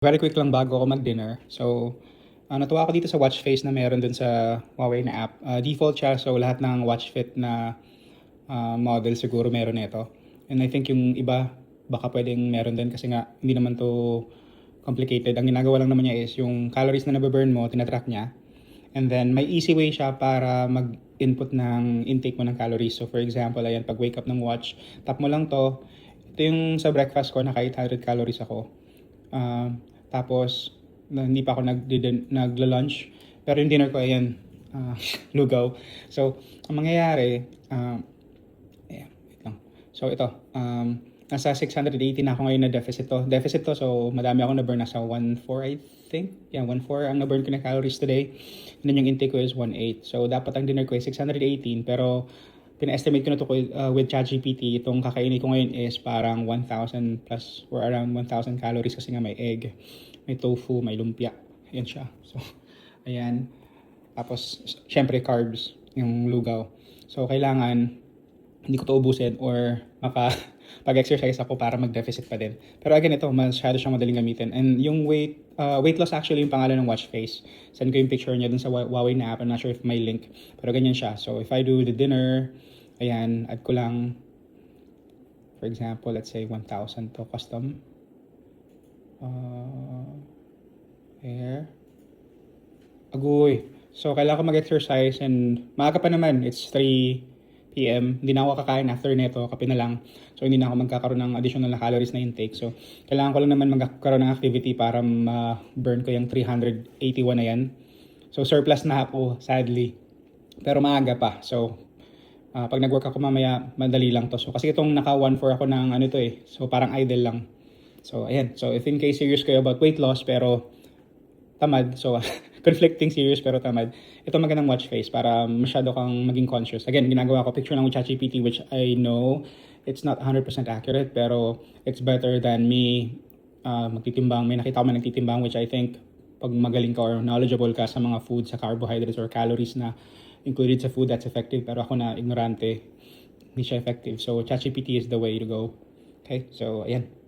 Very quick lang bago ako mag-dinner. So, natuwa ako dito sa watch face na meron dun sa Huawei na app. Default siya, so lahat ng watch fit na model siguro meron nito. And I think yung iba, baka pwedeng meron din kasi nga hindi naman to complicated. Ang ginagawa lang naman niya is yung calories na nababurn mo, tinatrack niya. And then may easy way siya para mag-input ng intake mo ng calories. So for example, ayan, pag wake up ng watch, tap mo lang to. Ito yung sa breakfast ko, naka 800 calories ako. Tapos, hindi pa ako nagla-lunch. Pero yung dinner ko, ayan, lugaw. So, ang mangyayari, ayan, wait lang. So, ito, nasa 680 na ako ngayon na deficit to. Deficit to, so madami ako na-burn. Nasa 1.4, I think. Yeah, 1.4 ang na-burn ko na calories today. And then yung intake ko is 1.8. So, dapat ang dinner ko is 618. Pero, pina-estimate ko na to with ChatGPT. Itong kakainin ko ngayon is parang 1,000 plus or around 1,000 calories kasi nga may egg, may tofu, may lumpia. Ayan siya. So, ayan. Tapos, syempre carbs, yung lugaw. So, kailangan hindi ko to ubusin or pag-exercise ako para mag-deficit pa din. Pero again, ito, masyado siyang madaling gamitin. And yung weight loss actually yung pangalan ng watch face. Send ko yung picture niya dun sa Huawei na app. I'm not sure if may link. Pero ganyan siya. So, if I do the dinner, ayan, add ko lang, for example, let's say 1,000 to custom. Here. Agoy. So, kailangan ko mag-exercise and maaga pa naman. It's 3 p.m. Hindi na ako kakain after neto, kape na lang. So, hindi na ako magkakaroon ng additional na calories na intake. So, kailangan ko lang naman magkakaroon ng activity para ma-burn ko yung 381 na yan. So, surplus na ako, sadly. Pero maaga pa. So, pag nag-work ako mamaya, madali lang to. So, kasi itong naka 1.4 ako ng ano to eh. So, parang idle lang. So, ayan. So, if in case serious kayo about weight loss, pero tamad. So, conflicting serious pero tamad. Ito magandang watch face para masyado kang maging conscious. Again, ginagawa ko picture lang with ChatGPT which I know it's not 100% accurate pero it's better than me magtitimbang. May nakita ko man nagtitimbang which I think pag magaling ka or knowledgeable ka sa mga food, sa carbohydrates or calories na included sa food, that's effective. Pero ako na ignorante, hindi siya effective. So, ChatGPT is the way to go. Okay? So, ayan.